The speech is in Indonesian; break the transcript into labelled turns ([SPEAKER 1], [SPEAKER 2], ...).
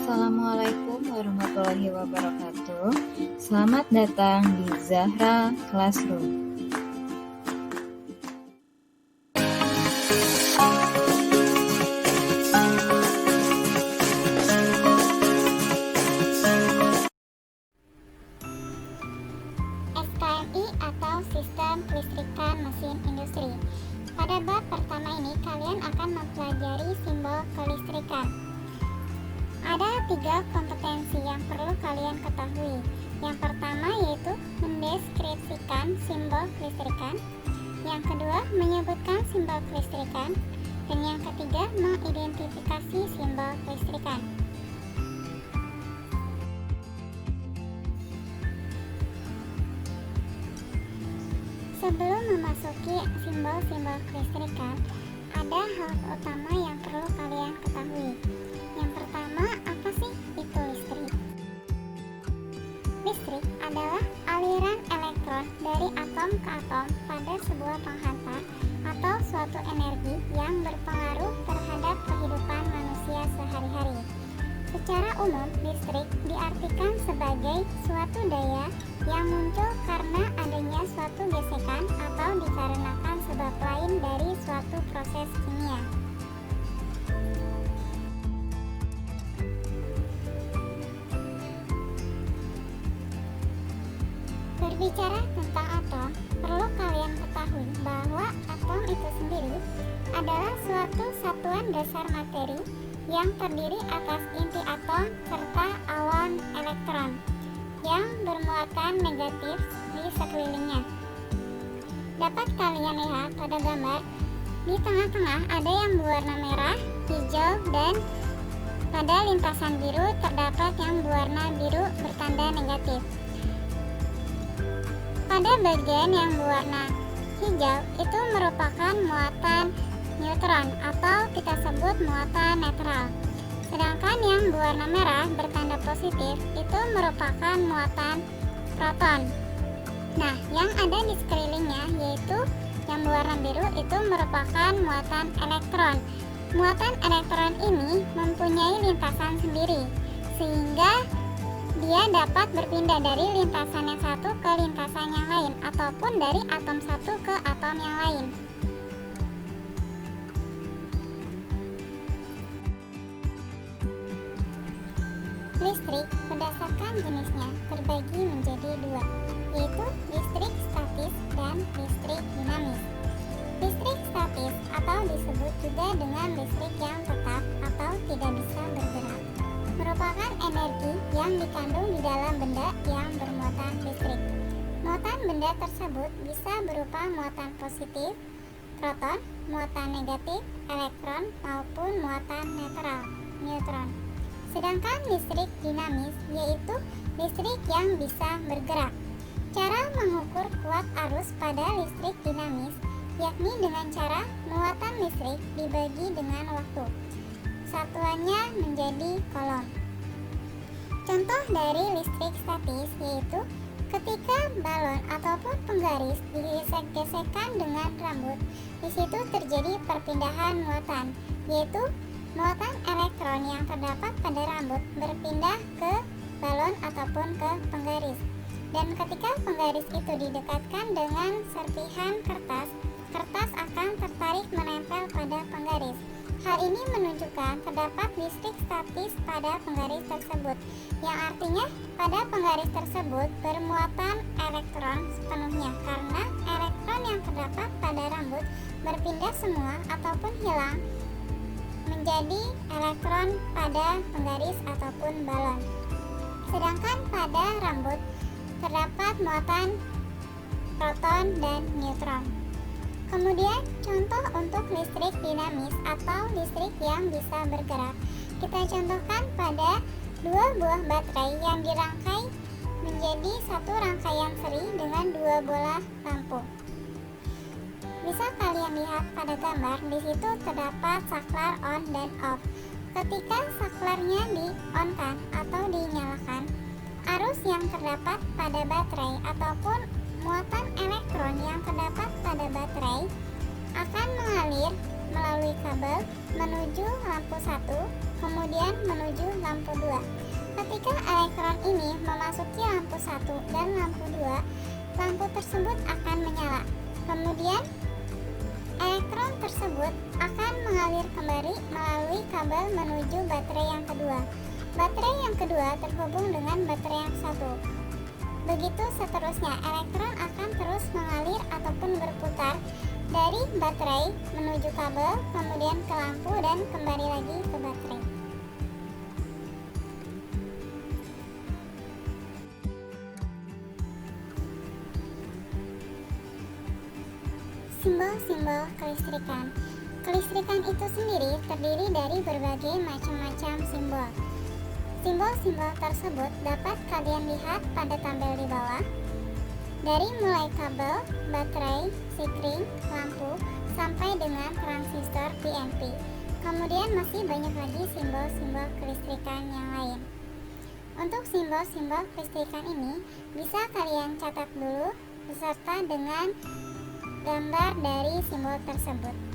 [SPEAKER 1] Assalamualaikum warahmatullahi wabarakatuh. Selamat datang di Zahra Classroom.
[SPEAKER 2] SKMI atau Sistem Kelistrikan Mesin Industri. Pada bab pertama ini kalian akan mempelajari simbol kelistrikan. Ada 3 kompetensi yang perlu kalian ketahui. Yang pertama yaitu mendeskripsikan simbol kelistrikan. Yang kedua menyebutkan simbol kelistrikan. Dan yang ketiga mengidentifikasi simbol kelistrikan. Sebelum memasuki simbol-simbol kelistrikan, ada hal utama yang perlu kalian ketahui. Yang pertama, apa sih itu listrik? Listrik adalah aliran elektron dari atom ke atom pada sebuah penghantar atau suatu energi yang berpengaruh terhadap kehidupan manusia sehari-hari. Secara umum, listrik diartikan sebagai suatu daya yang muncul karena adanya suatu gesekan atau dikarenakan sebab lain dari suatu proses kimia. Berbicara tentang atom, perlu kalian ketahui bahwa atom itu sendiri adalah suatu satuan dasar materi yang terdiri atas inti atom serta awan elektron yang bermuatan negatif di sekelilingnya. Dapat kalian lihat pada gambar, di tengah-tengah ada yang berwarna merah, hijau, dan pada lintasan biru terdapat yang berwarna biru bertanda negatif. Pada bagian yang berwarna hijau itu merupakan muatan neutron atau kita sebut muatan netral. Sedangkan yang berwarna merah bertanda positif itu merupakan muatan proton. Nah, yang ada di sekelilingnya yaitu yang berwarna biru itu merupakan muatan elektron. Muatan elektron ini mempunyai lintasan sendiri, sehingga dia dapat berpindah dari lintasan yang satu ke lintasan yang lain, ataupun dari atom satu ke atom yang lain. Listrik berdasarkan jenisnya terbagi menjadi 2, yaitu listrik statis dan listrik dinamis. Listrik statis atau disebut juga dengan listrik yang tetap atau tidak bisa bergerak merupakan energi yang dikandung di dalam benda yang bermuatan listrik. Muatan benda tersebut bisa berupa muatan positif, proton, muatan negatif, elektron, maupun muatan netral, neutron. Sedangkan listrik dinamis yaitu listrik yang bisa bergerak. Cara mengukur kuat arus pada listrik dinamis yakni dengan cara muatan listrik dibagi dengan waktu. Satuannya menjadi coulomb. Contoh dari listrik statis yaitu ketika balon ataupun penggaris digesek-gesekkan dengan rambut, di situ terjadi perpindahan muatan, yaitu muatan elektron yang terdapat pada rambut berpindah ke balon ataupun ke penggaris. Dan ketika penggaris itu didekatkan dengan serpihan kertas, kertas akan tertarik menempel pada penggaris. Hal ini menunjukkan terdapat listrik statis pada penggaris tersebut, yang artinya pada penggaris tersebut bermuatan elektron sepenuhnya karena elektron yang terdapat pada rambut berpindah semua ataupun hilang menjadi elektron pada penggaris ataupun balon. Sedangkan pada rambut terdapat muatan proton dan neutron. Kemudian contoh untuk listrik dinamis atau listrik yang bisa bergerak. Kita contohkan pada 2 buah baterai yang dirangkai menjadi satu rangkaian seri dengan 2 bola lampu. Bisa kalian lihat pada gambar, di situ terdapat saklar on dan off. Ketika saklarnya di-on-kan atau dinyalakan, arus yang terdapat pada baterai ataupun muatan elektron yang terdapat pada baterai akan mengalir melalui kabel menuju lampu 1, kemudian menuju menuju lampu 2. Ketika elektron ini memasuki lampu 1 dan lampu 2, lampu tersebut akan menyala. Kemudian, elektron tersebut akan mengalir kembali melalui kabel menuju baterai yang kedua. Baterai yang kedua terhubung dengan baterai yang satu. Begitu seterusnya, elektron akan terus mengalir ataupun berputar dari baterai menuju kabel, kemudian ke lampu dan kembali lagi ke baterai. Simbol-simbol kelistrikan. Kelistrikan itu sendiri terdiri dari berbagai macam-macam simbol. Simbol-simbol tersebut dapat kalian lihat pada tabel di bawah. Dari mulai kabel, baterai, sikring, lampu, sampai dengan transistor PNP. Kemudian masih banyak lagi simbol-simbol kelistrikan yang lain. Untuk simbol-simbol kelistrikan ini bisa kalian catat dulu beserta dengan gambar dari simbol tersebut.